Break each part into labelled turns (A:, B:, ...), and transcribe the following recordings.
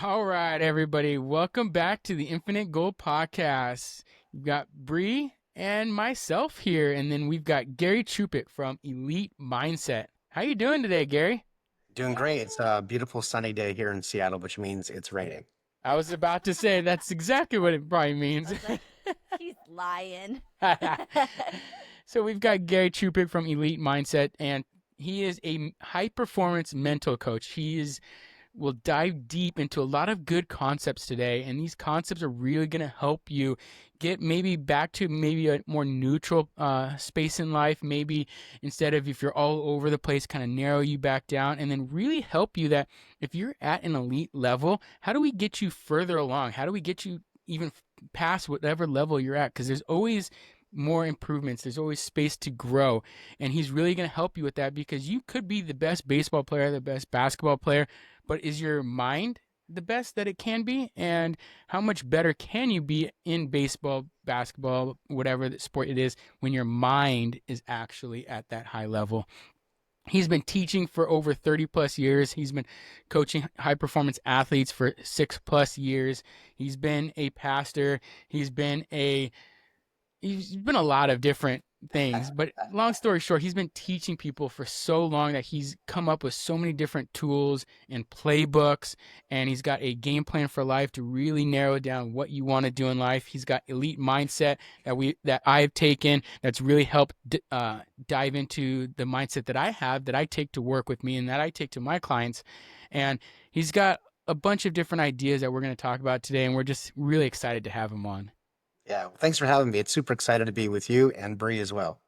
A: All right, everybody. Welcome back to the Infinite Goal Podcast. You've got Bre and myself here, and then we've got Gary Chupik from Elite Mindset. How you doing today, Gary?
B: Doing great. It's a beautiful sunny day here in Seattle, which means it's raining.
A: I was about to say that's exactly what it probably means.
C: I was like, he's lying.
A: So we've got Gary Chupik from Elite Mindset, and he is a high performance mental coach. We'll dive deep into a lot of good concepts today, and these concepts are really going to help you get maybe back to maybe a more neutral space in life. Maybe instead of if you're all over the place, kind of narrow you back down, and then really help you that if you're at an elite level, how do we get you further along? How do we get you even past whatever level you're at? Because there's always more improvements. There's always space to grow. And he's really going to help you with that because you could be the best baseball player, the best basketball player, but is your mind the best that it can be? And how much better can you be in baseball, basketball, whatever the sport it is, when your mind is actually at that high level? He's been teaching for over 30 plus years. He's been coaching high performance athletes for 6 plus years. He's been a pastor. He's been a lot of different things, but long story short, he's been teaching people for so long that he's come up with so many different tools and playbooks, and he's got a game plan for life to really narrow down what you want to do in life. He's got elite mindset that I've taken that's really helped dive into the mindset that I have, that I take to work with me and that I take to my clients. And he's got a bunch of different ideas that we're going to talk about today, and we're just really excited to have him on.
B: Yeah, well, thanks for having me. It's super excited to be with you and Bree as well.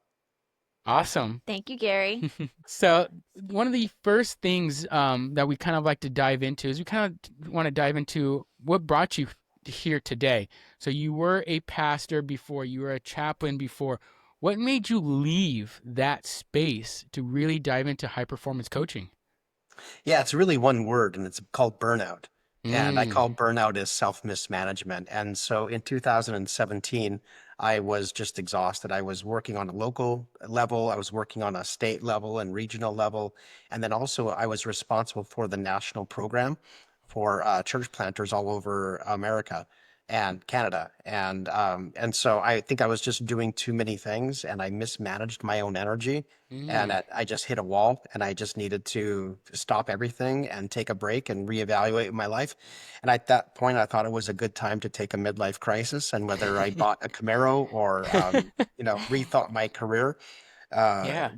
A: Awesome.
C: Thank you, Gary.
A: So one of the first things that we kind of like to dive into is we kind of want to dive into what brought you here today. So you were a pastor before, you were a chaplain before. What made you leave that space to really dive into high performance coaching?
B: Yeah, it's really one word and it's called burnout. And I
A: Mm,
B: call burnout as self-mismanagement. And so in 2017, I was just exhausted. I was working on a local level, I was working on a state level and regional level. And then also I was responsible for the national program for church planters all over America and Canada. And so I think I was just doing too many things and I mismanaged my own energy. And
A: mm.
B: I just hit a wall and I just needed to stop everything and take a break and reevaluate my life. And at that point, I thought it was a good time to take a midlife crisis. And whether I bought a Camaro or, rethought my career, uh,
A: Yeah,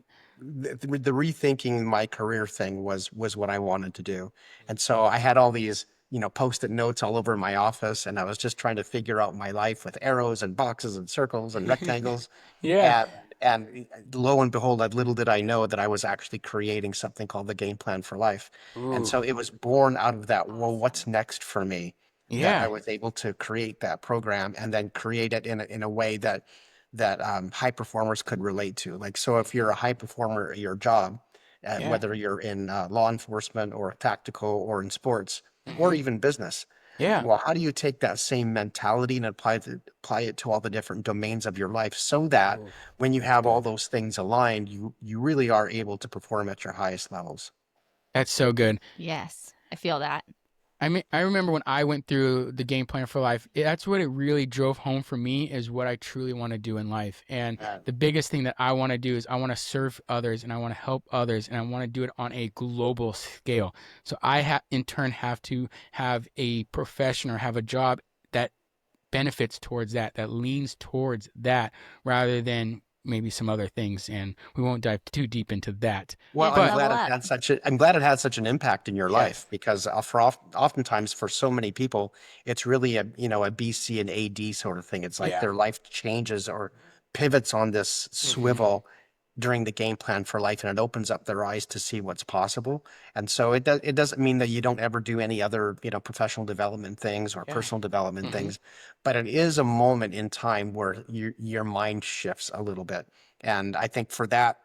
B: the rethinking my career thing was what I wanted to do. And so I had all these, post-it notes all over my office, and I was just trying to figure out my life with arrows and boxes and circles and rectangles.
A: yeah.
B: And lo and behold, little did I know that I was actually creating something called the game plan for life. And
A: Ooh,
B: so it was born out of that, well, what's next for me? That I
A: yeah,
B: was able to create that program and then create it in a way that high performers could relate to. Like, so if you're a high performer at your job,
A: yeah.
B: whether you're in law enforcement or tactical or in sports or
A: Hmm.
B: even business,
A: Yeah.
B: well, how do you take that same mentality and apply it to all the different domains of your life so that
A: Ooh,
B: when you
A: that's
B: have all
A: good.
B: those things aligned, you really are able to perform at your highest levels?
A: That's so good.
C: Yes, I feel that.
A: I mean, I remember when I went through the game plan for life, that's what it really drove home for me is what I truly want to do in life. And the biggest thing that I want to do is I want to serve others and I want to help others and I want to do it on a global scale. So in turn have to have a profession or have a job that benefits towards that, that leans towards that rather than maybe some other things. And we won't dive too deep into that.
C: You
B: Well,
C: have to
A: But
C: level up.
B: I'm glad it had such an impact in your
A: yeah,
B: life because oftentimes for so many people, it's really a BC and AD sort of thing. It's like
A: yeah.
B: their life changes or pivots on this
A: Hmm.
B: swivel during the game plan for life, and it opens up their eyes to see what's possible. And so it doesn't mean that you don't ever do any other, professional development things or
A: Yeah.
B: personal development
A: Hmm.
B: things, but it is a moment in time where your mind shifts a little bit. And I think for that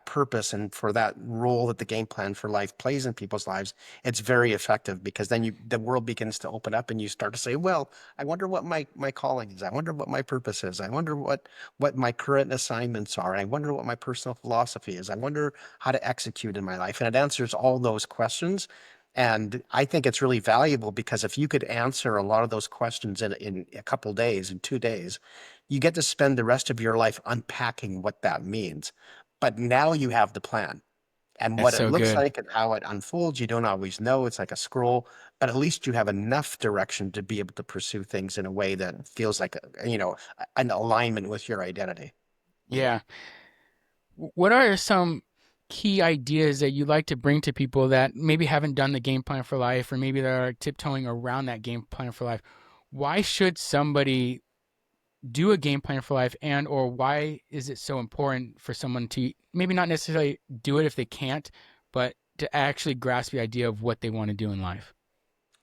B: purpose and for that role that the game plan for life plays in people's lives, it's very effective because then the world begins to open up and you start to say, well, I wonder what my calling is. I wonder what my purpose is. I wonder what my current assignments are. I wonder what my personal philosophy is. I wonder how to execute in my life. And it answers all those questions. And I think it's really valuable because if you could answer a lot of those questions in a couple days, in 2 days, you get to spend the rest of your life unpacking what that means. But now you have the plan. And
A: That's
B: what it
A: so
B: looks
A: good.
B: like and how it unfolds, you don't always know. It's like a scroll, but at least you have enough direction to be able to pursue things in a way that feels like, an alignment with your identity.
A: Yeah. What are some key ideas that you like to bring to people that maybe haven't done the game plan for life, or maybe they're tiptoeing around that game plan for life? Why should somebody do a game plan for life, and or why is it so important for someone to maybe not necessarily do it if they can't, but to actually grasp the idea of what they want to do in life?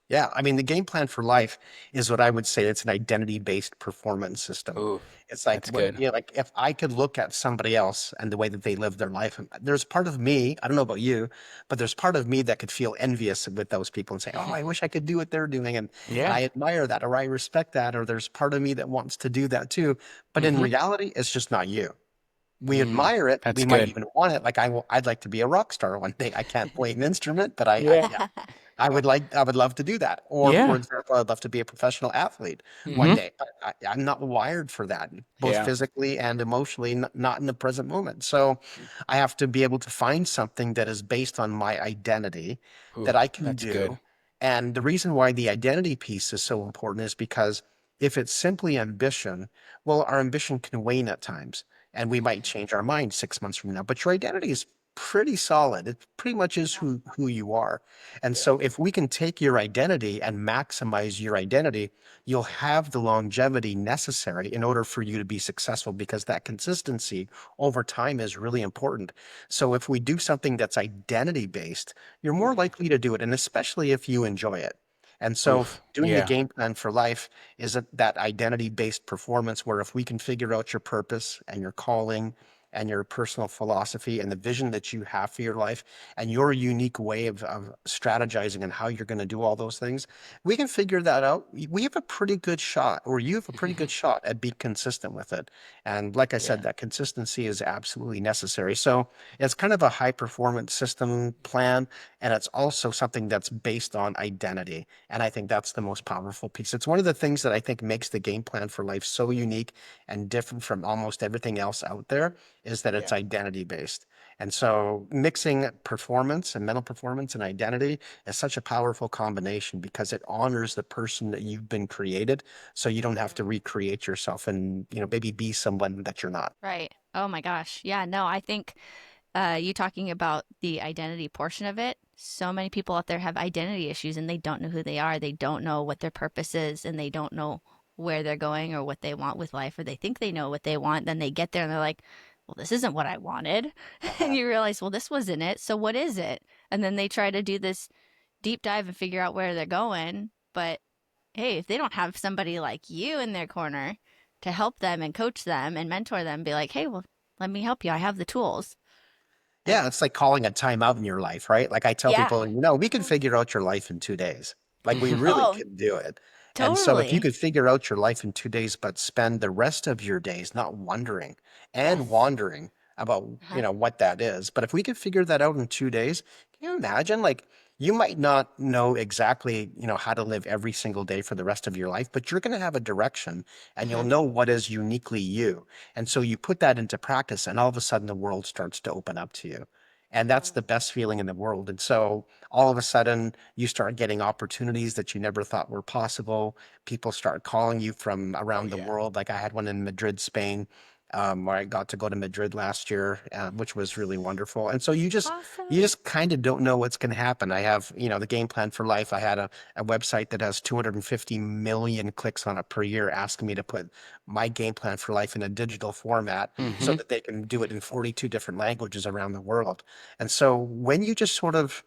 B: Yeah, I mean, the game plan for life is what I would say it's an identity-based performance system.
A: Ooh,
B: It's like
A: that's good.
B: like if I could look at somebody else and the way that they live their life, and there's part of me, I don't know about you, but there's part of me that could feel envious with those people and say, "Oh, I wish I could do what they're doing." And
A: Yeah.
B: I admire that or I respect that, or there's part of me that wants to do that too. But in
A: Mm-hmm.
B: reality, it's just not you. We admire it. We
A: That's
B: might
A: good.
B: even want it. Like I'd like to be a rock star one day. I can't play an instrument, but
A: Yeah.
B: yeah, I would love to do that. Or for
A: Yeah.
B: example, I'd love to be a professional athlete one
A: Mm-hmm.
B: day. But I'm not wired for that, both
A: Yeah.
B: physically and emotionally, not in the present moment. So I have to be able to find something that is based on my identity
A: Ooh,
B: that I can
A: that's good.
B: do. And the reason why the identity piece is so important is because if it's simply ambition, well, our ambition can wane at times and we might change our mind 6 months from now. But your identity is pretty solid. It pretty much is who you are. And
A: Yeah.
B: so if we can take your identity and maximize your identity, you'll have the longevity necessary in order for you to be successful because that consistency over time is really important. So if we do something that's identity based, you're more likely to do it, and especially if you enjoy it. And so
A: Oof.
B: doing the
A: Yeah.
B: game plan for life is that identity based performance where if we can figure out your purpose and your calling and your personal philosophy and the vision that you have for your life and your unique way of strategizing and how you're going to do all those things, we can figure that out. We have a pretty good shot, or you have a pretty good shot at being consistent with it. And like I said,
A: Yeah.
B: that consistency is absolutely necessary. So it's kind of a high performance system plan, and it's also something that's based on identity. And I think that's the most powerful piece. It's one of the things that I think makes the game plan for life so unique and different from almost everything else out there is that it's
A: Yeah.
B: identity based. And so mixing performance and mental performance and identity is such a powerful combination because it honors the person that you've been created. So you don't have to recreate yourself and, maybe be someone that you're not.
C: Right. Oh my gosh. Yeah, no, I think you talking about the identity portion of it, so many people out there have identity issues and they don't know who they are. They don't know what their purpose is and they don't know where they're going or what they want with life, or they think they know what they want. Then they get there and they're like, well, this isn't what I wanted. And you realize, well, this wasn't it. So what is it? And then they try to do this deep dive and figure out where they're going. But hey, if they don't have somebody like you in their corner to help them and coach them and mentor them, be like, hey, well, let me help you. I have the tools.
B: Yeah, it's like calling a timeout in your life, right? Like I tell
C: Yeah.
B: people, we can figure out your life in 2 days. Like we really
C: Oh,
B: can do it. And so if you
C: totally.
B: could figure out your life in 2 days, but spend the rest of your days not wondering and
C: Yes.
B: wandering about,
C: Uh-huh.
B: what that is. But if we could figure that out in 2 days, can you imagine? Like you might not know exactly, how to live every single day for the rest of your life, but you're going to have a direction and you'll
C: Uh-huh.
B: know what is uniquely you. And so you put that into practice and all of a sudden the world starts to open up to you. And that's the best feeling in the world. And so all of a sudden you start getting opportunities that you never thought were possible. People start calling you from
A: Oh
B: around the
A: yeah.
B: world. Like I had one in Madrid, Spain, where I got to go to Madrid last year, which was really wonderful. And so you
C: Awesome.
B: just kind of don't know what's going to happen. I have, the game plan for life. I had a website that has 250 million clicks on it per year, asking me to put my game plan for life in a digital format so
A: Mm-hmm.
B: that they can do it in 42 different languages around the world. And so when you just sort of,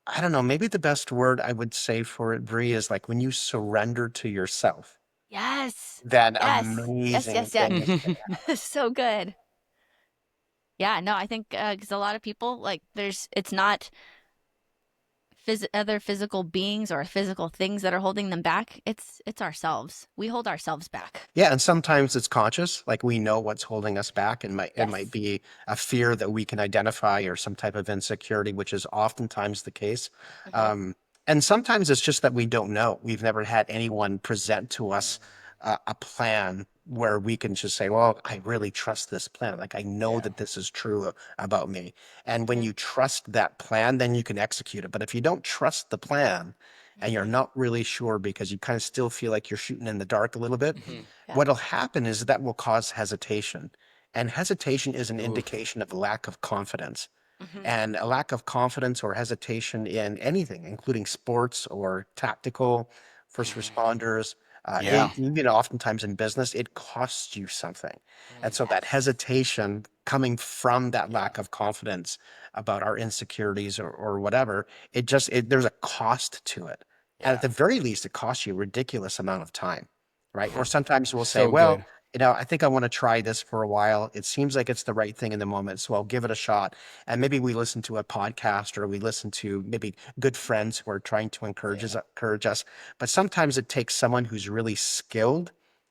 B: I don't know, maybe the best word I would say for it, Bree, is like when you surrender to yourself,
C: Yes.
B: then
C: Yes. Yes,
B: amazing
C: yes, yes.
B: things can
C: So good. Yeah, no, I think because a lot of people like it's not other physical beings or physical things that are holding them back. It's ourselves. We hold ourselves back.
B: Yeah, and sometimes it's conscious, like we know what's holding us back, and it might
C: Yes.
B: be a fear that we can identify or some type of insecurity, which is oftentimes the case.
C: Uh-huh.
B: And sometimes it's just that we don't know. We've never had anyone present to us a plan where we can just say, well, I really trust this plan. Like I know
A: Yeah.
B: that this is true about me. And when
C: Mhm.
B: you trust that plan, then you can execute it. But if you don't trust the plan and you're
C: Mhm.
B: not really sure because you kind of still feel like you're shooting in the dark a little bit,
A: Hmm.
C: Yeah.
B: what'll happen is that will cause hesitation. And hesitation is an
A: Oof.
B: indication of lack of confidence,
C: Mhm.
B: and a lack of confidence or hesitation in anything, including sports or tactical, first
A: Hmm.
B: responders,
A: Yeah.
B: even oftentimes in business, it costs you something. And
A: Mm.
B: so that
C: Yes.
B: hesitation coming from that
A: Yeah.
B: lack of confidence about our insecurities or whatever, there's a cost to it. And at
A: Yeah.
B: the very least, it costs you a ridiculous amount of time, right? Or sometimes we'll say,
A: So
B: well,
A: good.
B: I think I want to try this for a while. It seems like it's the right thing in the moment, so I'll give it a shot. And maybe we listen to a podcast or we listen to maybe good friends who are trying to
A: Yeah.
B: encourage us. But sometimes it takes someone who's really skilled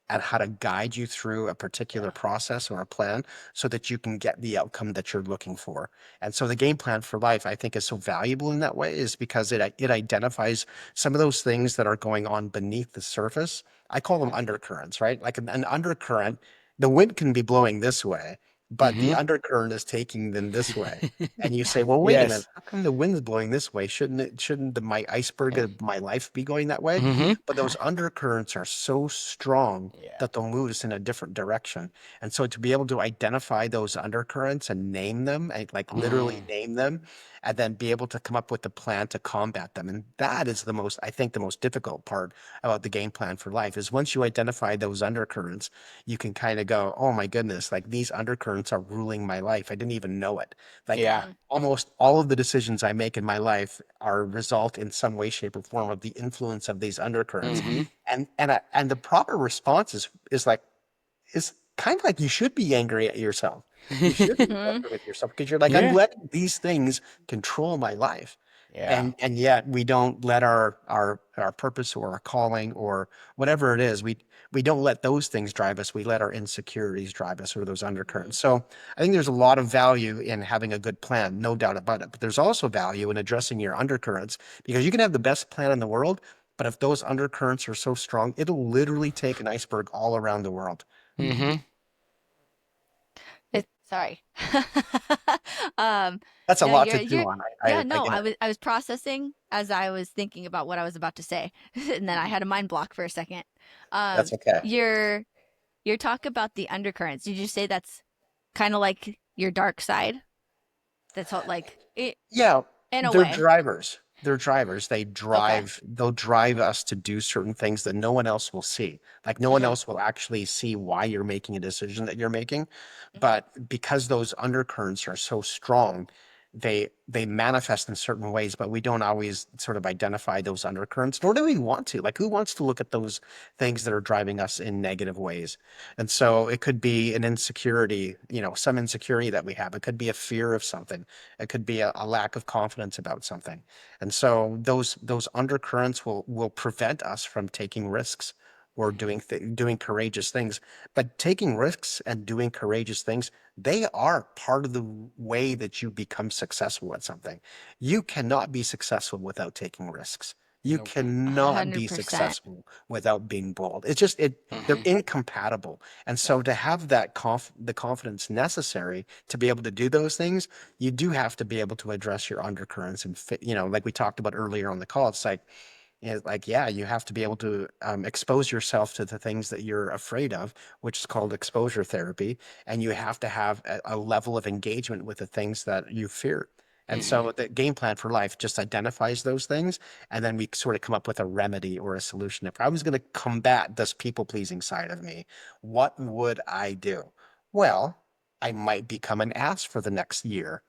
B: at how to guide you through a particular
A: Yeah.
B: process or a plan so that you can get the outcome that you're looking for. And so the game plan for life, I think, is so valuable in that way, is because it identifies some of those things that are going on beneath the surface. I call them
A: Yeah.
B: undercurrents, right? Like an undercurrent, the wind can be blowing this way, but the
A: Hmm.
B: undercurrent is taking them this way. And you say, well, wait a minute,
A: Yes.
B: how come the wind's blowing this way? Shouldn't my iceberg of my life be going that way?
A: Hmm.
B: But those undercurrents are so strong
A: Yeah.
B: that they'll move us in a different direction. And so to be able to identify those undercurrents and name them, and like literally
A: Mm.
B: name them, and then be able to come up with a plan to combat them. And that is I think, the most difficult part about the game plan for life is once you identify those undercurrents, you can kind of go, oh my goodness, like these undercurrents are ruling my life. I didn't even know it. Like
A: Yeah.
C: Mhm.
B: almost all of the decisions I make in my life are result in some way, shape, or form of the influence of these undercurrents.
A: Hmm.
B: And the proper response is kind of like you should be angry at yourself. You should be
C: Mhm.
B: angry with yourself because you're like, I'm
A: Yeah.
B: letting these things control my life.
A: Yeah.
B: And yet we don't let our purpose or our calling or whatever it is, we don't let those things drive us. We let our insecurities drive us, or those
C: Mhm.
B: undercurrents. So I think there's a lot of value in having a good plan, no doubt about it. But there's also value in addressing your undercurrents, because you can have the best plan in the world, but if those undercurrents are so strong, it'll literally take an iceberg all around the world.
A: Hmm.
C: Sorry. um,
B: That's a
C: no,
B: lot to
C: you're
B: chew on.
C: yeah,
B: I
C: no,
B: get it.
C: I was processing as I was thinking about what I was about to say. And then I had a mind block for a second. Um,
B: That's okay.
C: your your talk about the undercurrents. Did you say that's kind of like your dark side? That's all, like it
B: Yeah,
C: in a
B: they're
C: way.
B: drivers. They're drivers.
C: Okay.
B: They'll drive us to do certain things that no one else will see. Like no one
C: Mhm.
B: else will actually see why you're making a decision that you're making.
C: Mhm.
B: But because those undercurrents are so strong, they manifest in certain ways, but we don't always sort of identify those undercurrents, nor do we want to. Like who wants to look at those things that are driving us in negative ways? And so it could be an insecurity, some insecurity that we have. It could be a fear of something. It could be a lack of confidence about something. And so those undercurrents will prevent us from taking risks or doing courageous things. But taking risks and doing courageous things, they are part of the way that you become successful at something. You cannot be successful without taking risks. You
A: Nope.
B: cannot be
C: 100%.
B: successful without being bold. It's just they're
A: Hmm.
B: incompatible. And
A: Yeah.
B: so to have the confidence necessary to be able to do those things, you do have to be able to address your undercurrents and fit, like we talked about earlier on the call. It's like, yeah, you have to be able to expose yourself to the things that you're afraid of, which is called exposure therapy. And you have to have a level of engagement with the things that you fear. And
A: Hmm.
B: so the game plan for life just identifies those things. And then we sort of come up with a remedy or a solution. If I was going to combat this people pleasing side of me, what would I do? Well, I might become an ass for the next year.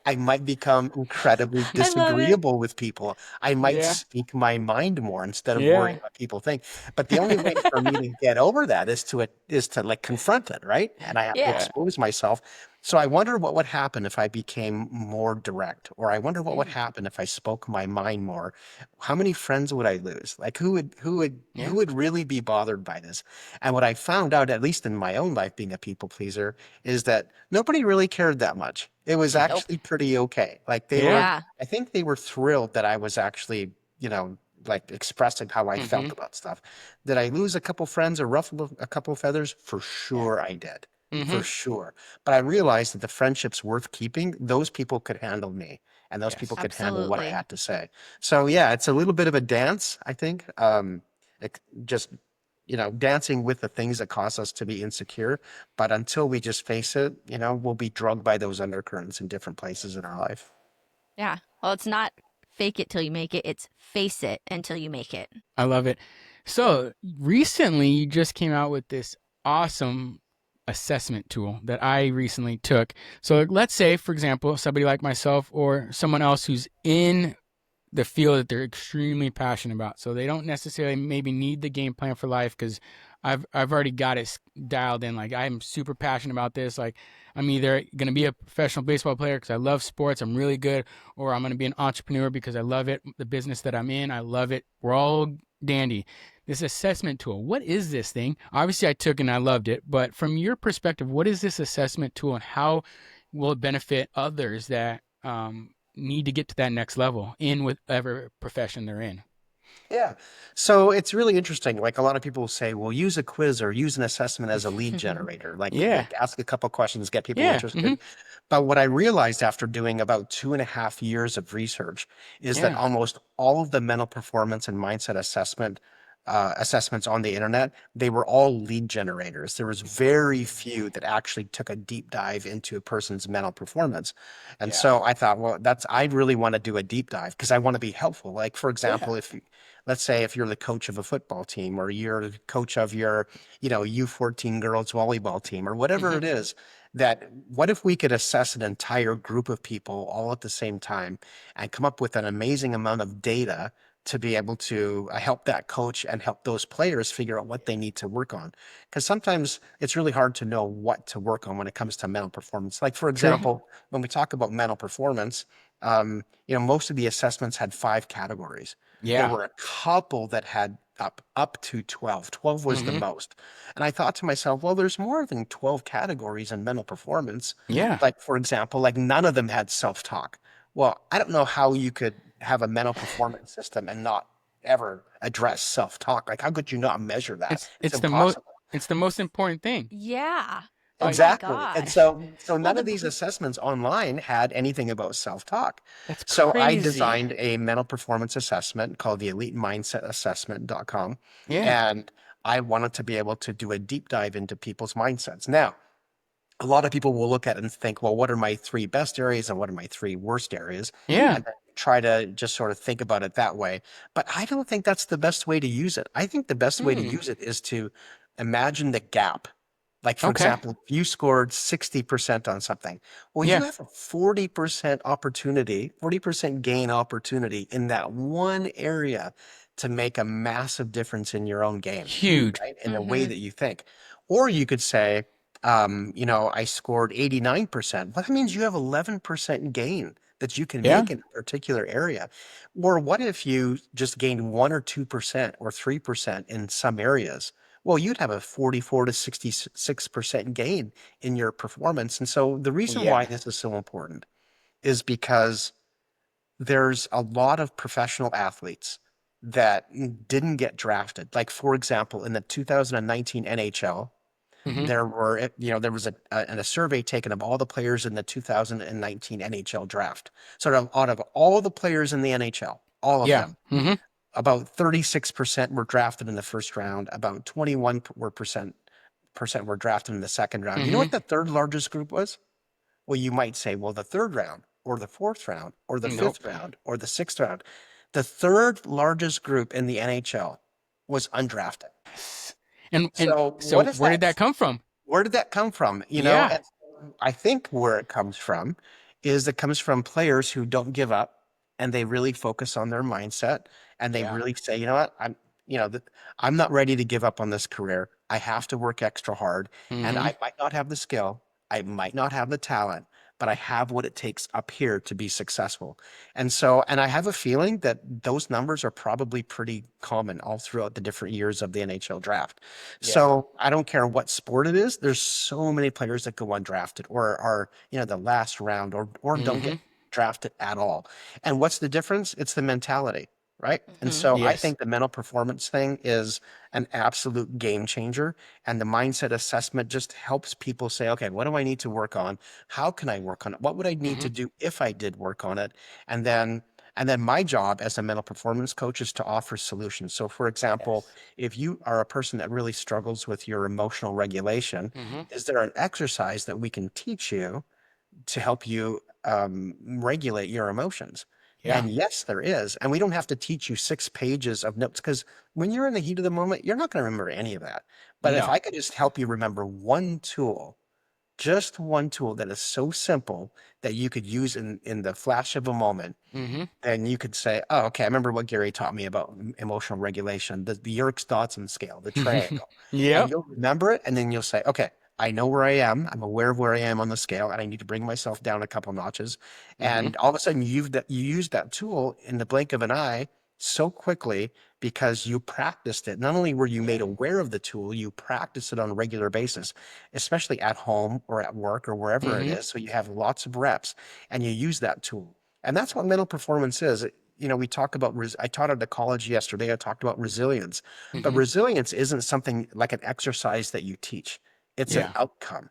B: I might become incredibly
C: I love it.
B: disagreeable with people. I might
A: Yeah.
B: speak my mind more instead of worrying
A: Yeah.
B: what people think. But the only way for me to get over that is to like confront it, right? And I have to
C: Yeah.
A: Yeah.
B: expose myself. So I wonder what would happen if I became more direct, or I wonder what would
A: Mm,
B: happen if I spoke my mind more. How many friends would I lose? Like who
A: yeah.
B: would really be bothered by this? And what I found out, at least in my own life being a people pleaser, is that nobody really cared that much. It was
C: Nope.
B: actually pretty okay. Like they were,
A: Yeah.
C: Yeah.
B: I think they were thrilled that I was actually, like expressing how I
A: Mm-hmm.
B: felt about stuff. Did I lose a couple friends or ruffle a couple feathers? For
A: Yeah.
B: sure I did. For
A: Mm-hmm.
B: sure. But I realized that the friendships worth keeping, those people could handle me and those people
A: Yes.
B: could handle what I
C: Absolutely.
B: had to say. So yeah, it's a little bit of a dance, I think. Just, dancing with the things that cause us to be insecure. But until we just face it, we'll be drugged by those undercurrents in different places in our life.
C: Yeah. Well, it's not fake it till you make it. It's face it until you make it.
A: I love it. So recently, you just came out with this awesome assessment tool that I recently took. So let's say, for example, somebody like myself or someone else who's in the field that they're extremely passionate about. So they don't necessarily maybe need the game plan for life because I've already got it dialed in. Like I'm super passionate about this. Like I'm either going to be a professional baseball player because I love sports, I'm really good, or I'm going to be an entrepreneur because I love it. The business that I'm in, I love it. We're all dandy. This assessment tool, what is this thing? Obviously, I took it and I loved it, but from your perspective, what is this assessment tool and how will it benefit others that need to get to that next level in whatever profession they're in?
B: Yeah. So it's really interesting. Like a lot of people say, well, use a quiz or use an assessment as a lead generator. Like,
A: Yeah.
B: like ask a couple questions, get people
A: Yeah.
B: interested. But what I realized after doing about 2.5 years of research is that
A: Yeah.
B: almost all of the mental performance and mindset assessments on the internet, they were all lead generators. There was very few that actually took a deep dive into a person's mental performance. And
A: Yeah.
B: so I thought, well, I really want to do a deep dive because I want to be helpful. Like, for
A: Yeah.
B: example, let's say if you're the coach of a football team or you're the coach of your, U14 girls volleyball team or whatever
A: Hmm.
B: it is, that what if we could assess an entire group of people all at the same time and come up with an amazing amount of data to be able to help that coach and help those players figure out what they need to work on? Because sometimes it's really hard to know what to work on when it comes to mental performance. Like, for
A: True.
B: example, when we talk about mental performance, most of the assessments had 5 categories. There
A: Yeah.
B: were a couple that had up to 12. 12 was the
A: Hmm.
B: most. And I thought to myself, well, there's more than 12 categories in mental performance.
A: Yeah.
B: Like, for example, like none of them had self-talk. Well, I don't know how you could have a mental performance system and not ever address self-talk. Like, how could you not measure that?
A: It's
B: It's
A: it's the most
B: impossible.
A: it's the most important thing.
C: Yeah. Oh
A: Like
C: my
B: Exactly. And
C: gosh.
B: so
C: Well,
B: none of these assessments online had anything about self-talk.
A: that's
B: So I
A: crazy.
B: designed a mental performance assessment called the Elite Mindset Assessment.com.
A: Yeah.
B: And I wanted to be able to do a deep dive into people's mindsets. Now, a lot of people will look at it and think, well, what are my three best areas and what are my three worst areas?
A: Yeah.
B: And then try to just sort of think about it that way. But I don't think that's the best way to use it. I think the best way to
A: Hmm.
B: use it is to imagine the gap. Like, for
A: Okay.
B: example, if you scored 60% on something, well, you
A: Yeah.
B: have a 40% opportunity, 40% gain opportunity in that one area to make a massive difference in your own game,
A: Huge.
B: right? In the way
C: Mm-hmm.
B: that you think. Or you could say, I scored 89%. Well, that means you have 11% gain that you can
A: Yeah.
B: make in a particular area. Or what if you just gained 1 or 2% or 3% in some areas? Well, you'd have a 44 to 66% gain in your performance. And so the reason why
A: Yeah.
B: this is so important is because there's a lot of professional athletes that didn't get drafted. Like, for example, in the 2019 NHL,
A: Hmm.
B: there was a survey taken of all the players in the 2019 NHL draft. So out of all the players in the NHL, all of
A: Yeah.
B: them,
A: Hmm.
B: about 36% were drafted in the first round, about 21% were drafted in the second round. You know
A: Hmm.
B: what the third largest group was? Well, you might say, well, the third round, or the fourth round, or the
A: Nope.
B: fifth round, or the sixth round. The third largest group in the NHL was undrafted.
A: And
B: So
A: so
B: what is
A: where did
B: that?
A: that come from?
B: Where did that come from?
A: Yeah.
B: And I think where it comes from is it comes from players who don't give up and they really focus on their mindset and they
A: Yeah.
B: really say, you know what, I'm not ready to give up on this career. I have to work extra hard and
A: Hmm.
B: I might not have the skill. I might not have the talent, but I have what it takes up here to be successful. And so, and I have a feeling that those numbers are probably pretty common all throughout the different years of the NHL draft.
A: Yeah.
B: So I don't care what sport it is, there's so many players that go undrafted or are, the last round or don't
A: Mm-hmm.
B: get drafted at all. And what's the difference? It's the mentality, right? And
C: Mm-hmm.
B: so I
A: Yes.
B: think the mental performance thing is an absolute game changer. And the mindset assessment just helps people say, okay, what do I need to work on? How can I work on it? What would I need
A: Mm-hmm.
B: to do if I did work on it? And then my job as a mental performance coach is to offer solutions. So for example,
A: Yes.
B: if you are a person that really struggles with your emotional regulation,
A: Mm-hmm.
B: is there an exercise that we can teach you to help you regulate your emotions?
A: Yeah.
B: And yes, there is. And we don't have to teach you 6 pages of notes because when you're in the heat of the moment, you're not going to remember any of that. But if
A: No.
B: I could just help you remember one tool, just one tool that is so simple that you could use in the flash of a moment,
A: Mm-hmm.
B: then you could say, oh, okay, I remember what Gary taught me about emotional regulation, the Yerkes Dodson scale, the triangle. And
A: Yep.
B: you'll remember it, and then you'll say, okay, I know where I am. I'm aware of where I am on the scale, and I need to bring myself down a couple notches.
A: Mm-hmm.
B: And all of a sudden, you use that tool in the blink of an eye so quickly because you practiced it. Not only were you
A: Yeah.
B: made aware of the tool, you practice it on a regular basis, especially at home or at work or wherever it
A: Mm-hmm.
B: is. So you have lots of reps, and you use that tool. And that's what mental performance is. We talk about, I taught at a college yesterday, I talked about resilience, but
A: Mm-hmm.
B: resilience isn't something like an exercise that you teach. It's an
A: Yeah.
B: outcome.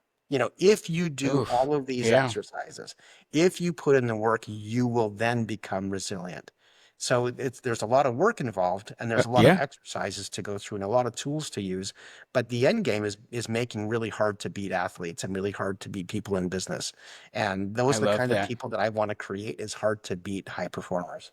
B: If you do
A: Oof.
B: all of these
A: Yeah.
B: exercises, if you put in the work, you will then become resilient. So there's a lot of work involved and there's a lot of
A: Yeah.
B: exercises to go through and a lot of tools to use. But the end game is making really hard to beat athletes and really hard to beat people in business. And
A: I
B: those are the
A: love
B: kind of
A: that.
B: people that I want to create is hard to beat high performers.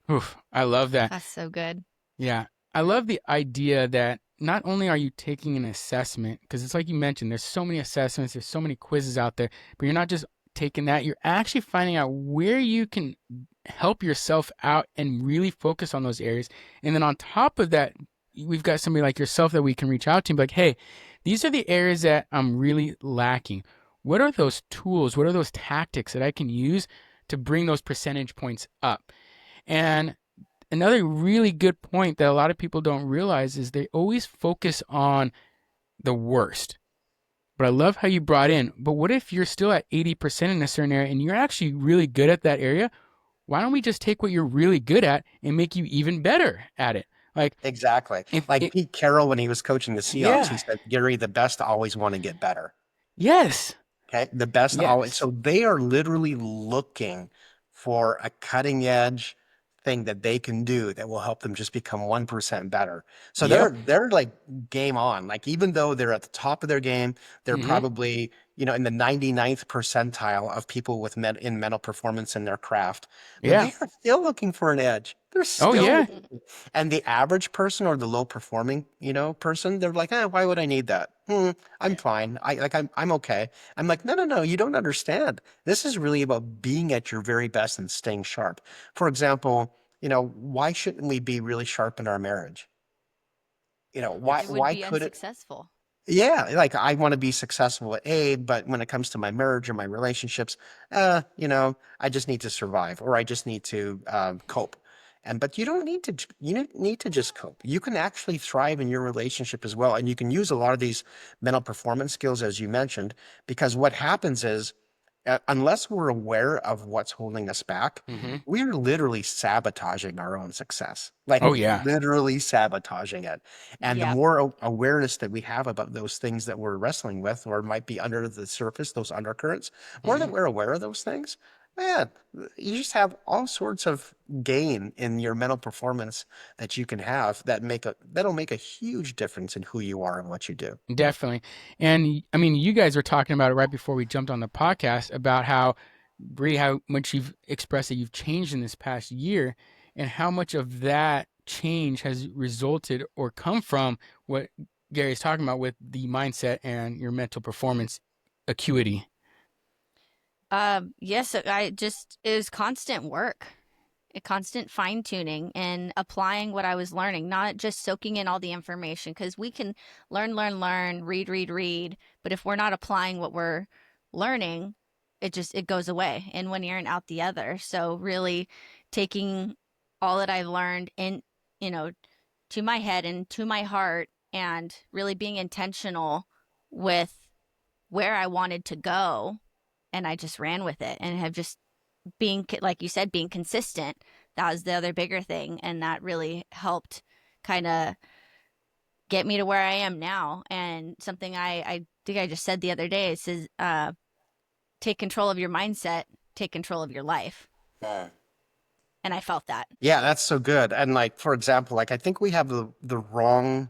A: Oof. I love that.
C: That's so good.
A: Yeah. I love the idea that not only are you taking an assessment, because it's like you mentioned, there's so many assessments, there's so many quizzes out there, but you're not just taking that, you're actually finding out where you can help yourself out and really focus on those areas. And then on top of that, we've got somebody like yourself that we can reach out to and be like, hey, these are the areas that I'm really lacking. What are those tools? What are those tactics that I can use to bring those percentage points up? And another really good point that a lot of people don't realize is they always focus on the worst. But I love how you brought in, but what if you're still at 80% in a certain area and you're actually really good at that area? Why don't we just take what you're really good at and make you even better at it? Like,
B: Exactly.
A: if
B: Like
A: it,
B: Pete Carroll, when he was coaching the Seahawks, he
A: yeah,
B: said, Gary, the best always want to get better.
A: yes,
B: Okay. The best always.
A: yes,
B: So they are literally looking for a cutting edge thing that they can do that will help them just become 1% better. So they're
A: yep,
B: they're like game on. Like even though they're at the top of their game, they're
A: mm-hmm,
B: probably, in the 99th percentile of people with in mental performance in their craft.
A: yeah,
B: They are still looking for an edge. They're
A: oh
B: still
A: yeah,
B: looking. And the average person or the low performing, person, they're like, why would I need that? I'm
A: yeah,
B: fine. I'm okay. I'm like, no, no, no, you don't understand. This is really about being at your very best and staying sharp. For example, why shouldn't we be really sharp in our marriage? Why
C: It would
B: why
C: be
B: could it
C: unsuccessful.
B: yeah, like I want to be successful at A, but when it comes to my marriage or my relationships, I just need to survive or I just need to cope. But you don't need to, you don't need to just cope. You can actually thrive in your relationship as well. And you can use a lot of these mental performance skills, as you mentioned, because what happens is, unless we're aware of what's holding us back,
A: mm-hmm,
B: we're literally sabotaging our own success, like
A: oh yeah,
B: literally sabotaging it. And the
C: Yep.
B: more awareness that we have about those things that we're wrestling with, or might be under the surface, those undercurrents, more
A: mm-hmm.
B: that we're aware of those things, man, you just have all sorts of gain in your mental performance that you can have that'll make a huge difference in who you are and what you do.
A: Definitely. And I mean, you guys were talking about it right before we jumped on the podcast about how, Bree, how much you've expressed that you've changed in this past year and how much of that change has resulted or come from what Gary's talking about with the mindset and your mental performance acuity.
C: Yes, it was constant work, a constant fine tuning and applying what I was learning, not just soaking in all the information because we can learn, read, but if we're not applying what we're learning, it goes away. And when you're in, out the other. So really taking all that I've learned in, you know, to my head and to my heart, and really being intentional with where I wanted to go, and I just ran with it and have just being, like you said, being consistent. That was the other bigger thing, and that really helped kind of get me to where I am now. And something I think I just said the other day, it says, take control of your mindset, take control of your life.
B: Yeah.
C: And I felt that.
B: Yeah, that's so good. And like, for example, like I think we have the wrong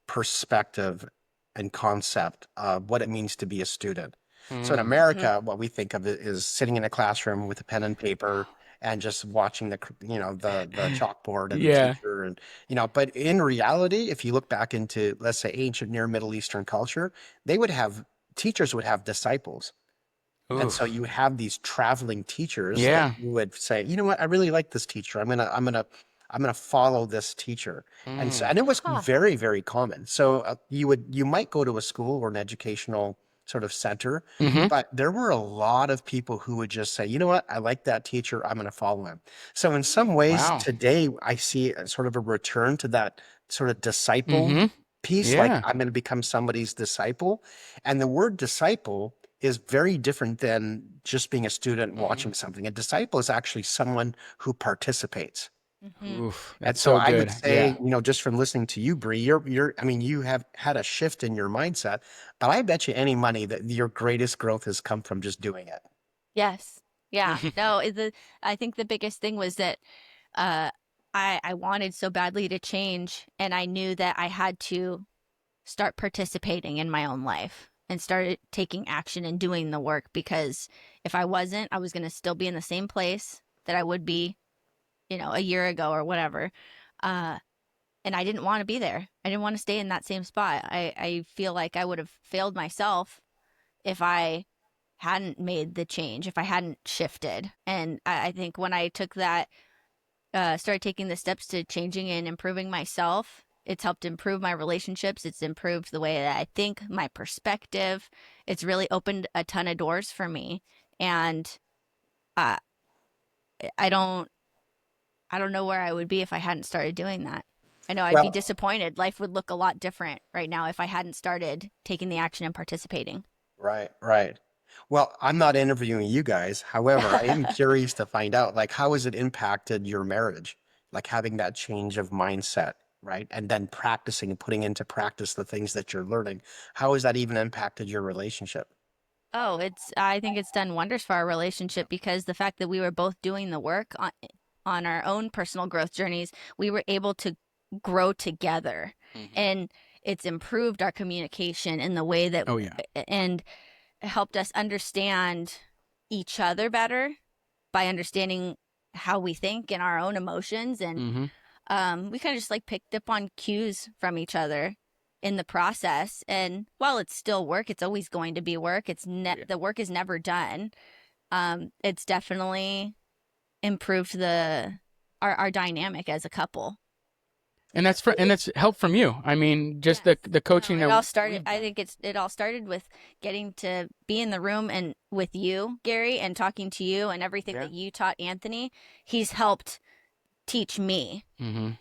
B: perspective and concept of what it means to be a student. So in
A: Mm.
C: Mm-hmm.
B: America, what we think of it is sitting in a classroom with a pen and paper and just watching the chalkboard and the
A: Yeah.
B: teacher and but in reality, if you look back into, let's say, ancient Near Middle Eastern culture, they would have teachers would have disciples. And so
A: Oof.
B: you have these traveling teachers that
A: Yeah.
B: you would say, you know what, I really like this teacher. I'm gonna follow this teacher. And so,
A: Mm.
B: and it was
C: Huh.
B: very, very common. So you might go to a school or an educational sort of center,
A: Mm-hmm.
B: but there were a lot of people who would just say, you know what, I like that teacher. I'm gonna follow him. So in some ways
A: Wow.
B: today, I see a sort of a return to that sort of disciple
A: Mm-hmm.
B: piece, like
A: Yeah.
B: I'm going to become somebody's disciple. And the word disciple is very different than just being a student
A: Mm-hmm.
B: watching something. A disciple is actually someone who participates.
C: Mm-hmm.
A: Oof.
B: And
A: That's
B: so
A: so
B: I would
A: good.
B: say,
A: Yeah.
B: just from listening to you, Bre, I mean, you have had a shift in your mindset, but I bet you any money that your greatest growth has come from just doing it.
C: Yes. Yeah. No, I think the biggest thing was that uh, I wanted so badly to change, and I knew that I had to start participating in my own life and start taking action and doing the work, because if I wasn't, I was going to still be in the same place that I would be, a year ago or whatever. Uh, and I didn't want to be there. I didn't want to stay in that same spot. I feel like I would have failed myself if I hadn't made the change, if I hadn't shifted. And I think when I took that, started taking the steps to changing and improving myself, it's helped improve my relationships. It's improved the way that I think, my perspective. It's really opened a ton of doors for me. And uh, I don't, I don't know where I would be if I hadn't started doing that. I know I'd be
B: Well,
C: disappointed. Life would look a lot different right now if I hadn't started taking the action and participating.
B: right, right. Well, I'm not interviewing you guys. However, I am curious to find out, like, how has it impacted your marriage? Like having that change of mindset, right? And then practicing and putting into practice the things that you're learning. How has that even impacted your relationship?
C: Oh, I think it's done wonders for our relationship, because the fact that we were both doing the work on our own personal growth journeys, we were able to grow together.
A: Mm-hmm.
C: And it's improved our communication in the way that,
A: Oh yeah.
C: and helped us understand each other better by understanding how we think and our own emotions. And
A: Mm-hmm.
C: we kind of just like picked up on cues from each other in the process. And while it's still work, it's always going to be work.
A: Yeah.
C: The work is never done. It's definitely improved our dynamic as a couple.
A: And that's help from you. I mean, just
C: Yes.
A: the
C: No,
A: coaching
C: it
A: that
C: all started.
A: we've
C: I
A: done.
C: think it all started with getting to be in the room and with you, Gary, and talking to you, and everything
A: Yeah.
C: that you taught Anthony. He's helped teach me.
A: Mm-hmm.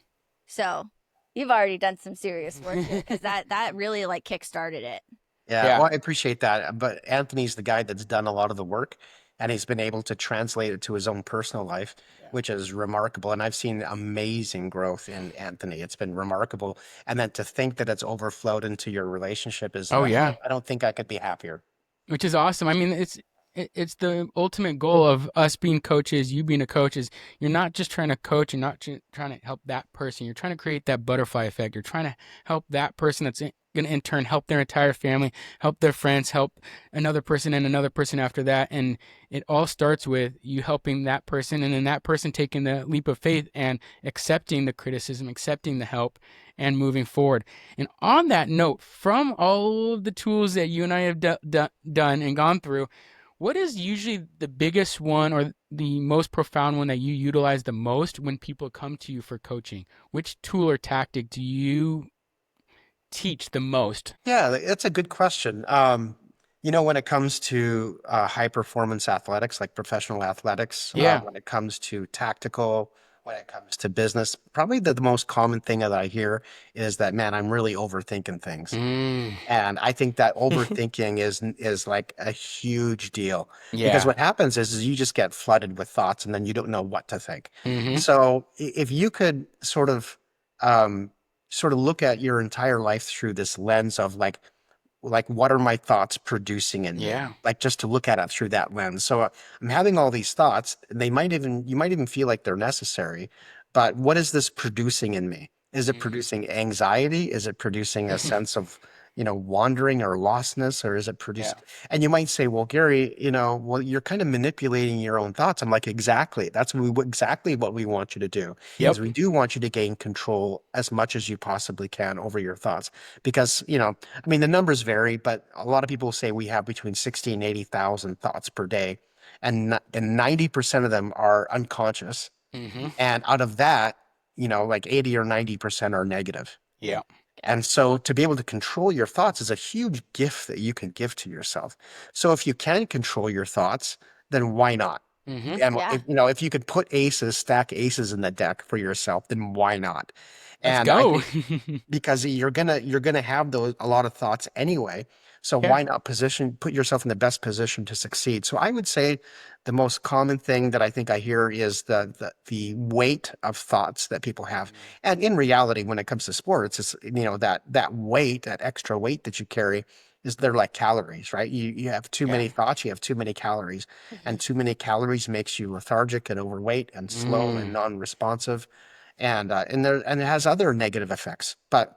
C: So you've already done some serious work here, because that really like kickstarted it.
B: Yeah,
A: Yeah.
B: well, I appreciate that. But Anthony's the guy that's done a lot of the work and he's been able to translate it to his own personal life,
A: Yeah.
B: which is remarkable. And I've seen amazing growth in Anthony. It's been remarkable. And then to think that it's overflowed into your relationship is,
A: Oh yeah.
B: I don't think I could be happier.
A: Which is awesome. I mean, it's the ultimate goal of us being coaches, you being a coach, is you're not just trying to coach, you're not trying to help that person. You're trying to create that butterfly effect. You're trying to help that person that's going to in turn help their entire family, help their friends, help another person and another person after that. And it all starts with you helping that person, and then that person taking the leap of faith and accepting the criticism, accepting the help, and moving forward. And on that note, from all of the tools that you and I have done and gone through, what is usually the biggest one or the most profound one that you utilize the most when people come to you for coaching? Which tool or tactic do you teach the most?
B: Yeah, that's a good question. When it comes to high performance athletics, like professional athletics,
A: Yeah.
B: when it comes to tactical, when it comes to business, probably the most common thing that I hear is that, man, I'm really overthinking things.
A: Mm.
B: And I think that overthinking is like a huge deal because
A: Yeah.
B: what happens is you just get flooded with thoughts and then you don't know what to think.
A: Mm-hmm.
B: So if you could um, sort of look at your entire life through this lens of like what are my thoughts producing in me,
A: Yeah.
B: like just to look at it through that lens. So I'm having all these thoughts, you might even feel like they're necessary, but what is this producing in me? Is it producing anxiety? Is it producing a
A: Mm-hmm.
B: sense of wandering or lostness, or is it
A: Yeah.
B: producing? And you might say, well, Gary, well, you're kind of manipulating your own thoughts. I'm like, exactly, that's exactly what we want you to do, is
A: Yep.
B: we do want you to gain control as much as you possibly can over your thoughts, because I mean, the numbers vary, but a lot of people say we have between 60 and 80,000 thoughts per day, and 90% of them are unconscious.
A: Mm-hmm.
B: And out of that, like 80 or 90% are negative.
A: Yeah.
C: Yeah.
B: And so to be able to control your thoughts is a huge gift that you can give to yourself. So if you can control your thoughts, then why not?
A: Mm-hmm.
B: And
C: Yeah.
B: if you could stack aces in the deck for yourself, then why not?
A: Let's
B: And I
A: go.
B: think because you're gonna have those a lot of thoughts anyway. So
A: Yeah.
B: why not put yourself in the best position to succeed? So I would say the most common thing that I think I hear is the weight of thoughts that people have. And in reality, when it comes to sports, it's that weight, that extra weight that you carry is they're like calories, right? You have too
A: Yeah.
B: many thoughts, you have too many calories,
C: Mm-hmm.
B: and too many calories makes you lethargic and overweight and slow and
A: Mm.
B: non-responsive, and it has other negative effects. But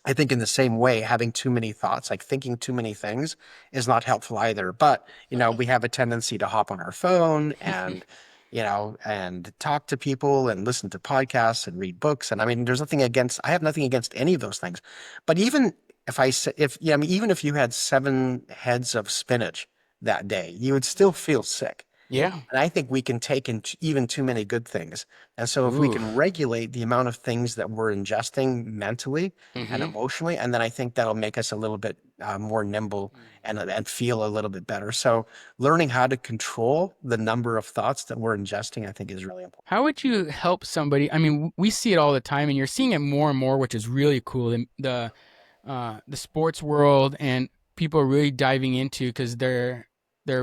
B: I think in the same way, having too many thoughts, like thinking too many things, is not helpful either. But we have a tendency to hop on our phone and talk to people and listen to podcasts and read books. And I mean, I have nothing against any of those things. But even if I say, if yeah, I mean, even if you had 7 heads of spinach that day, you would still feel sick.
A: Yeah.
B: And I think we can take in even too many good things. And so if we
A: Ooh.
B: can regulate the amount of things that we're ingesting mentally and
A: Mm-hmm.
B: emotionally, and then I think that'll make us a little bit more nimble and feel a little bit better. So learning how to control the number of thoughts that we're ingesting, I think is really important.
A: How would you help somebody? I mean, we see it all the time, and you're seeing it more and more, which is really cool. The sports world and people are really diving into because they're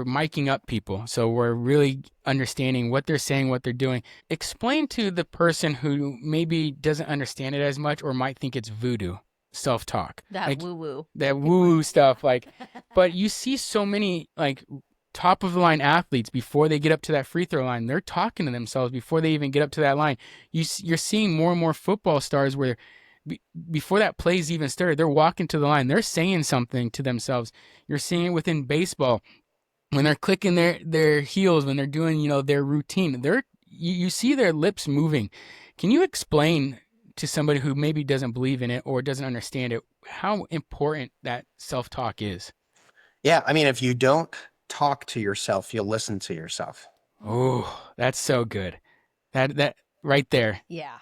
A: miking up people, so we're really understanding what they're saying, what they're doing. Explain to the person who maybe doesn't understand it as much or might think it's voodoo self-talk,
C: That
A: like
C: woo woo.
A: that woo stuff, like. But you see so many like top of the line athletes before they get up to that free throw line, they're talking to themselves before they even get up to that line. You're seeing more and more football stars where before that play's even started, they're walking to the line, they're saying something to themselves. You're seeing it within baseball when they're clicking their heels, when they're doing their routine. You see their lips moving. Can you explain to somebody who maybe doesn't believe in it or doesn't understand it how important that self-talk is?
B: Yeah, I mean, if you don't talk to yourself, you'll listen to yourself.
A: Oh, that's so good. That right there.
C: Yeah.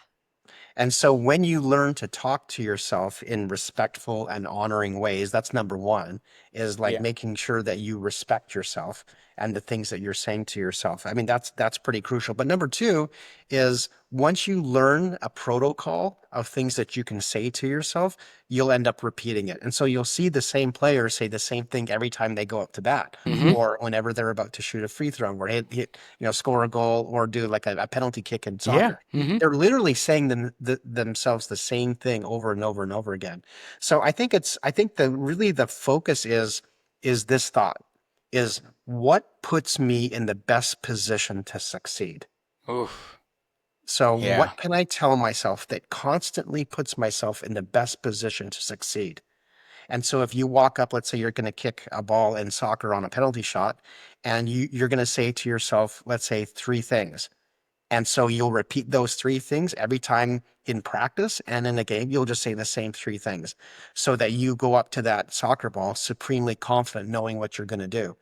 B: And so when you learn to talk to yourself in respectful and honoring ways, that's number one, is like
A: Yeah.
B: making sure that you respect yourself and the things that you're saying to yourself. I mean, that's pretty crucial. But number two is once you learn a protocol of things that you can say to yourself, you'll end up repeating it. And so you'll see the same player say the same thing every time they go up to bat
A: Mm-hmm.
B: or whenever they're about to shoot a free throw or score a goal or do like a penalty kick in
A: Yeah.
B: soccer.
A: Mm-hmm.
B: They're literally saying themselves the same thing over and over and over again. So I think the focus is this thought is what puts me in the best position to succeed.
A: Oof.
B: So
A: Yeah.
B: what can I tell myself that constantly puts myself in the best position to succeed? And so if you walk up, let's say you're going to kick a ball in soccer on a penalty shot, and you're going to say to yourself, let's say 3 things. And so you'll repeat those 3 things every time in practice, and in a game, you'll just say the same 3 things so that you go up to that soccer ball supremely confident, knowing what you're going to do.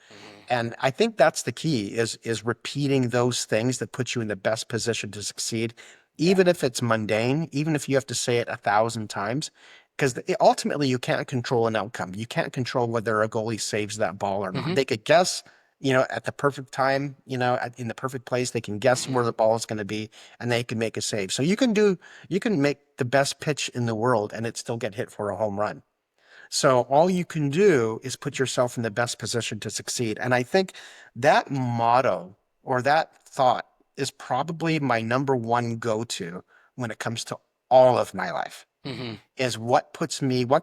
B: And I think that's the key is repeating those things that put you in the best position to succeed, even if it's mundane, even if you have to say it 1,000 times. because ultimately you can't control an outcome. You can't control whether a goalie saves that ball or not.
A: Mm-hmm.
B: They could guess, at the perfect time, in the perfect place, they can guess where the ball is going to be and they can make a save. So you can make the best pitch in the world and it still get hit for a home run. So all you can do is put yourself in the best position to succeed. And I think that motto or that thought is probably my number one go-to when it comes to all of my life
A: Mm-hmm.
B: is what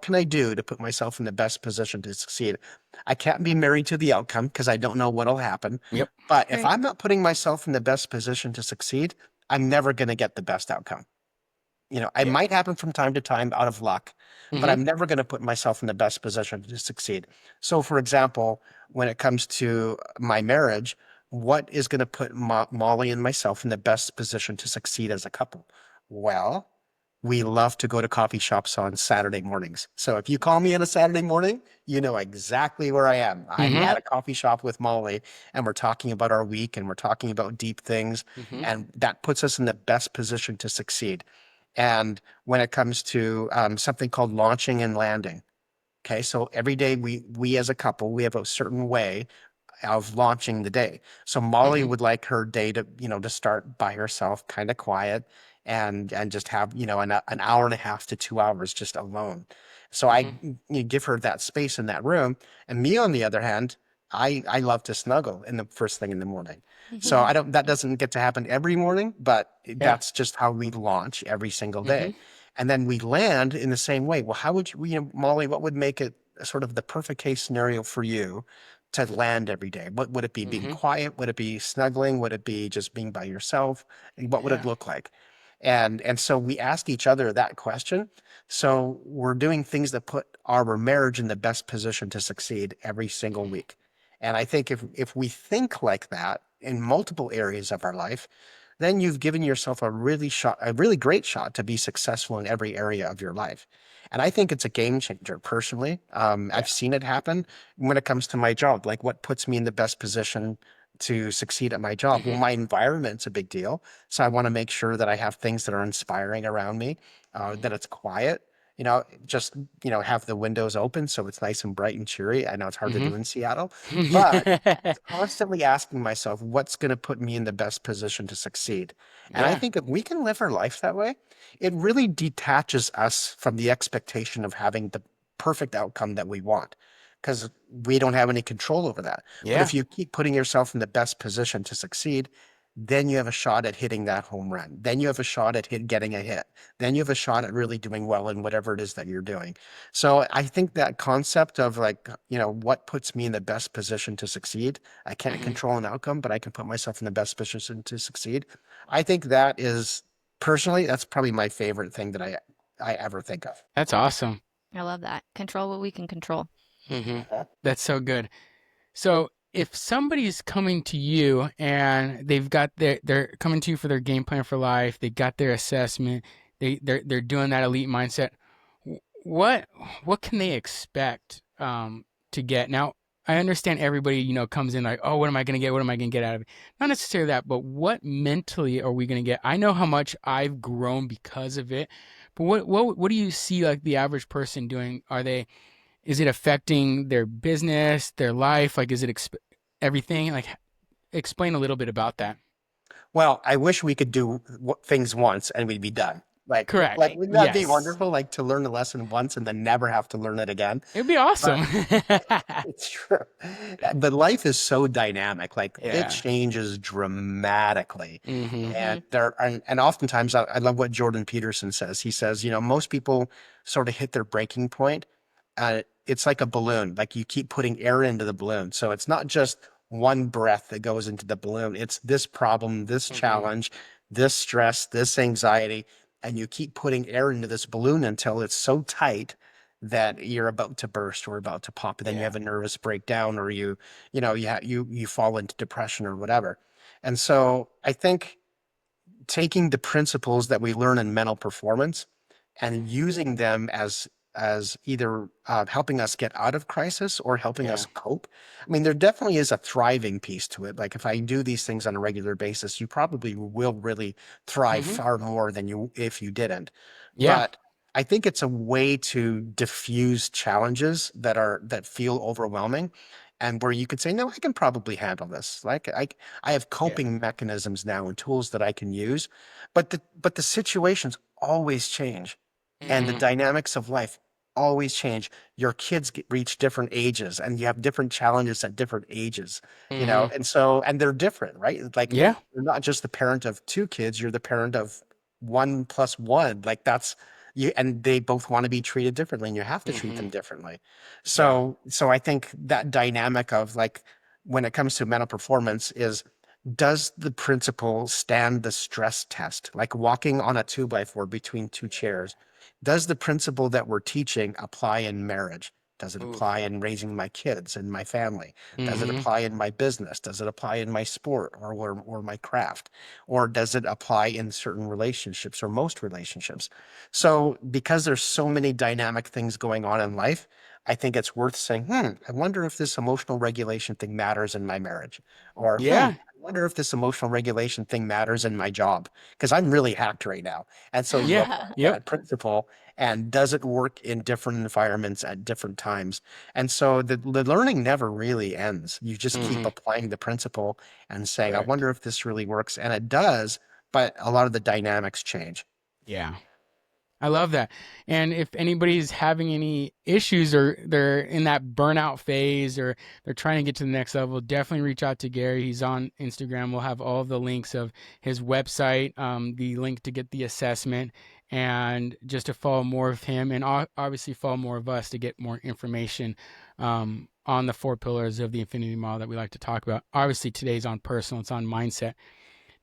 B: can I do to put myself in the best position to succeed? I can't be married to the outcome because I don't know what'll happen.
A: Yep.
B: But if
C: Right.
B: I'm not putting myself in the best position to succeed, I'm never going to get the best outcome. I
A: Yeah.
B: might happen from time to time out of luck, but
A: Mm-hmm.
B: I'm never going to put myself in the best position to succeed. So, for example, when it comes to my marriage, what is going to put Molly and myself in the best position to succeed as a couple? Well, we love to go to coffee shops on Saturday mornings. So if you call me on a Saturday morning, you know exactly where I am. I'm
A: Mm-hmm.
B: at
C: Yep.
B: a coffee shop with Molly and we're talking about our week and we're talking about deep things.
A: Mm-hmm.
B: And that puts us in the best position to succeed. And when it comes to something called launching and landing, okay, so every day we as a couple we have a certain way of launching the day. So Molly
A: Mm-hmm.
B: would like her day to start by herself, kind of quiet, and just have an hour and a half to 2 hours just alone. So I
A: Mm-hmm.
B: give her that space in that room, and me on the other hand, I love to snuggle in the first thing in the morning. So
C: Mm-hmm.
B: I don't that doesn't get to happen every morning, but
A: Yeah.
B: that's just how we launch every single
A: Mm-hmm.
B: day. And then we land in the same way. Well, how would Molly, what would make it sort of the perfect case scenario for you to land every day? What would it be? Being
A: Mm-hmm.
B: quiet? Would it be snuggling? Would it be just being by yourself? And what would it
A: Yeah.
B: look like? And so we ask each other that question. So we're doing things that put our marriage in the best position to succeed every single week. And I think if we think like that in multiple areas of our life, then you've given yourself a really great shot to be successful in every area of your life. And I think it's a game changer personally.
A: Yeah.
B: I've seen it happen when it comes to my job, like what puts me in the best position to succeed at my job. Well,
A: Mm-hmm.
B: my environment's a big deal. So I want to make sure that I have things that are inspiring around me, that it's quiet, just, have the windows open so it's nice and bright and cheery. I know it's hard to do in Seattle, but
A: Mm-hmm.
B: constantly asking myself what's going to put me in the best position to succeed. And I
A: Yeah.
B: think if we can live our life that way, it really detaches us from the expectation of having the perfect outcome that we want because we don't have any control over that. But
A: Yeah.
B: if you keep putting yourself in the best position to succeed, then you have a shot at hitting that home run. Then you have a shot at getting a hit. Then you have a shot at really doing well in whatever it is that you're doing. So I think that concept of like, what puts me in the best position to succeed? I can't
A: Mm-hmm.
B: control an outcome, but I can put myself in the best position to succeed. I think that is personally, that's probably my favorite thing that I ever think of.
A: That's awesome.
C: I love that. Control what we can control.
A: Mm-hmm. That's so good. So if somebody's coming to you and they're coming to you for their game plan for life, they got their assessment, they're doing that elite mindset. What what can they expect to get? Now, I understand everybody, comes in like, "Oh, what am I going to get? What am I going to get out of it?" Not necessarily that, but what mentally are we going to get? I know how much I've grown because of it. But what do you see like the average person doing? Is it affecting their business, their life? Like, is it everything? Like, explain a little bit about that.
B: Well, I wish we could do things once and we'd be done.
A: Correct.
B: Wouldn't that be
A: Yes.
B: wonderful? Like to learn a lesson once and then never have to learn it again.
A: It'd be
B: But
A: awesome.
B: it's true. But life is so dynamic. Like it
A: Yeah.
B: changes dramatically.
A: Mm-hmm.
C: Mm-hmm.
B: And oftentimes I love what Jordan Peterson says. He says, most people sort of hit their breaking point. It's like a balloon. Like you keep putting air into the balloon. So it's not just one breath that goes into the balloon. It's this problem, this
A: Mm-hmm.
B: challenge, this stress, this anxiety, and you keep putting air into this balloon until it's so tight that you're about to burst or about to pop. And then you
A: Yeah.
B: have a nervous breakdown, or you fall into depression or whatever. And so I think taking the principles that we learn in mental performance and using them as either helping us get out of crisis or helping
A: Yeah.
B: us cope. I mean, there definitely is a thriving piece to it. Like if I do these things on a regular basis, you probably will really thrive
A: Mm-hmm.
B: far more than you if you didn't.
A: Yeah.
B: But I think it's a way to diffuse challenges that feel overwhelming, and where you could say, no, I can probably handle this. Like I have
A: Yeah.
B: coping mechanisms now and tools that I can use, but the situations always change, and the
A: Hmm.
B: dynamics of life always change. Your kids reach different ages, and you have different challenges at different ages,
A: Hmm.
B: and they're different, right? Like
A: Yeah.
B: you're not just the parent of two kids, you're the parent of one plus one. Like that's you, and they both want to be treated differently, and you have to treat
A: Hmm.
B: them differently.
A: Yeah.
B: So I think that dynamic of like when it comes to mental performance is, does the principle stand the stress test? Like walking on a two by four between two chairs. Does the principle that we're teaching apply in marriage? Does it apply
A: Oof.
B: in raising my kids and my family? Does it
A: Hmm.
B: apply in my business? Does it apply in my sport or my craft? Or does it apply in certain relationships or most relationships? So, because there's so many dynamic things going on in life, I think it's worth saying, I wonder if this emotional regulation thing matters in my marriage. Or,
A: Yeah.
B: I wonder if this emotional regulation thing matters in my job, because I'm really hacked right now. And so you
A: Yeah.
B: apply
A: Yep.
B: that principle, and does it work in different environments at different times? And so the learning never really ends. You just keep
A: Hmm.
B: applying the principle and saying, I
A: Correct.
B: wonder if this really works. And it does, but a lot of the dynamics change.
A: Yeah. I love that. And if anybody's having any issues or they're in that burnout phase or they're trying to get to the next level, definitely reach out to Gary. He's on Instagram. We'll have all of the links of his website, the link to get the assessment, and just to follow more of him and obviously follow more of us to get more information on the four pillars of the infinity model that we like to talk about. Obviously, today's on personal, it's on mindset.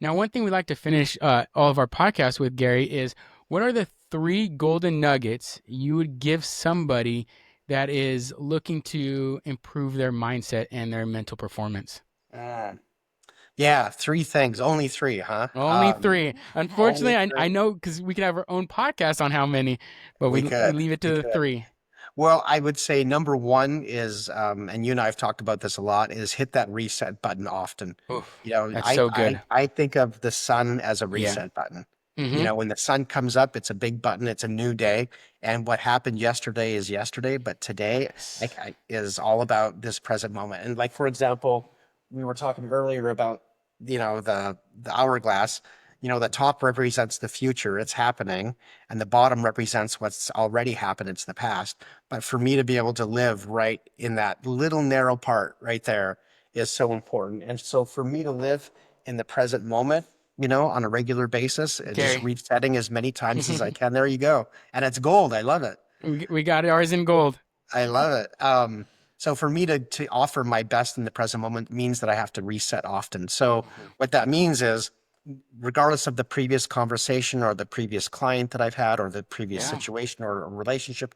A: Now, one thing we like to finish all of our podcasts with, Gary, is what are the three golden nuggets you would give somebody that is looking to improve their mindset and their mental performance?
B: Mm. Yeah, three things, only three, huh?
A: Only three.
B: Only
A: Unfortunately, I
B: three.
A: know because we could have our own podcast on how many, but
B: We
A: we
B: could,
A: leave it to
B: we
A: the
B: could.
A: three.
B: Well, I would say number one is, and you and I have talked about this a lot, is hit that reset button often.
A: Oof,
B: You know,
A: that's
B: I,
A: so
B: I,
A: good.
B: I think of the sun as a
A: Yeah.
B: reset button. You
A: Mm-hmm.
B: know, when the sun comes up, it's a big button, it's a new day. And what happened yesterday is yesterday, but today
A: Yes.
B: is all about this present moment. And like, for example, we were talking earlier about, the hourglass. The top represents the future, it's happening, and the bottom represents what's already happened, it's the past. But for me to be able to live right in that little narrow part right there is so important. And so for me to live in the present moment, on a regular basis, just
A: Gary,
B: resetting as many times as I can. There you go. And it's gold. I love it.
A: we got ours in gold.
B: I love it. So for me to offer my best in the present moment means that I have to reset often. So
A: Mhm.
B: what that means is, regardless of the previous conversation or the previous client that I've had or the previous
A: Yeah.
B: situation or relationship,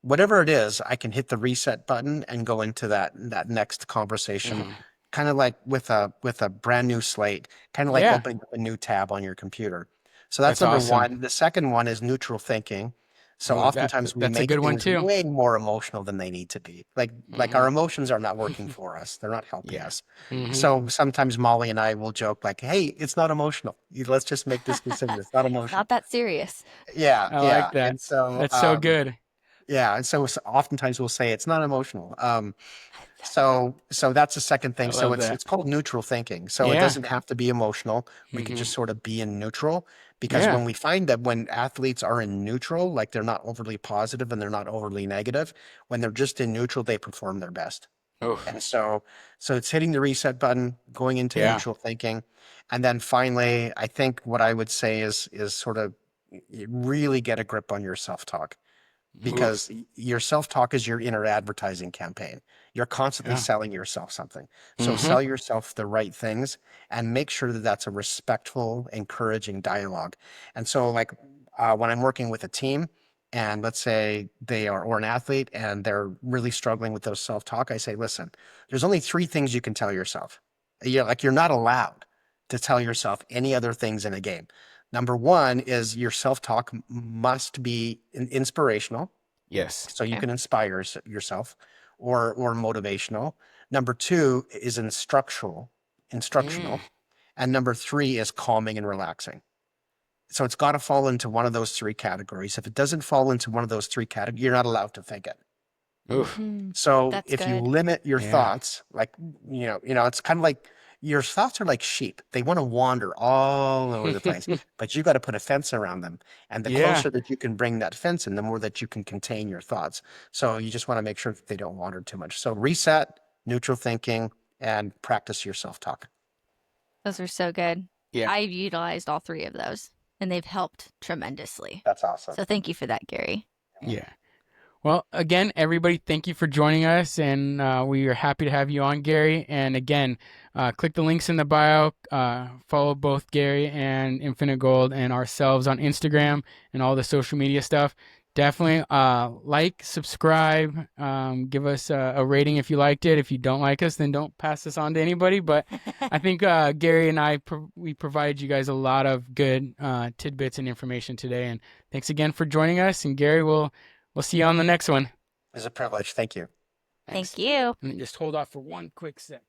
B: whatever it is, I can hit the reset button and go into that next conversation,
A: Mhm.
B: kind of like with a brand new slate, kind of like
A: Yeah.
B: opening up a new tab on your computer. So that's
A: That's
B: number
A: awesome.
B: one. The second one is neutral thinking. So
A: Oh,
B: oftentimes we
A: that's a
B: make
A: good one
B: things
A: too.
B: way more emotional than they need to be. Like
A: Hmm.
B: our emotions are not working for us. They're not helping
A: Yeah.
B: us.
A: Hmm.
B: So sometimes Molly and I will joke like, "Hey, it's not emotional. Let's just make this decision. It's not
C: It's
B: emotional."
C: not that serious.
B: Yeah,
A: I like
B: yeah.
A: that.
B: And so
A: That's so good.
B: yeah, and so oftentimes we'll say it's not emotional. So that's the second
A: I
B: thing. So
A: love
B: it's
A: that.
B: it's called neutral thinking. So it
A: Yeah.
B: doesn't have to be emotional. We could
A: Hmm.
B: just sort of be in neutral, because
A: Yeah.
B: when we find that when athletes are in neutral, like they're not overly positive and they're not overly negative, when they're just in neutral, they perform their best.
A: Oh,
B: And so it's hitting the reset button, going into
A: yeah.
B: neutral thinking, and then finally, I think what I would say is sort of really get a grip on your self-talk,
A: Oof.
B: because your self-talk is your inner advertising campaign. You're constantly
A: Yeah.
B: selling yourself something. So
A: Hmm.
B: sell yourself the right things and make sure that that's a respectful, encouraging dialogue. And so like when I'm working with a team and let's say they are or an athlete and they're really struggling with those self-talk, I say, listen, there's only three things you can tell yourself. You're not allowed to tell yourself any other things in a game. Number one is your self-talk must be inspirational,
A: Yes.
B: so you
C: Okay.
B: can inspire yourself, or motivational. Number two is
A: Mm.
B: instructional, and number three is calming and relaxing. So it's got to fall into one of those three categories. If it doesn't fall into one of those three categories, you're not allowed to think it.
A: Oof.
B: So
C: That's
B: if you
C: good.
B: limit your
A: Yeah.
B: thoughts, like, it's kind of like your thoughts are like sheep. They want to wander all over the place, but you got to put a fence around them. And the
A: Yeah.
B: closer that you can bring that fence in, the more that you can contain your thoughts. So you just want to make sure that they don't wander too much. So reset, neutral thinking, and practice your self-talk.
C: Those are so good.
A: Yeah.
C: I've utilized all three of those, and they've helped tremendously.
B: That's awesome.
C: So thank you for that, Gary.
A: Yeah. Well, again, everybody, thank you for joining us, and we are happy to have you on, Gary. And again, click the links in the bio. Follow both Gary and Infinite Gold and ourselves on Instagram and all the social media stuff. Definitely like, subscribe, give us a rating if you liked it. If you don't like us, then don't pass this on to anybody. But I think Gary and I, we provided you guys a lot of good tidbits and information today. And thanks again for joining us. And Gary, we'll see you on the next one.
B: It's a privilege. Thank you.
C: Thank you.
A: And just hold off for one quick second.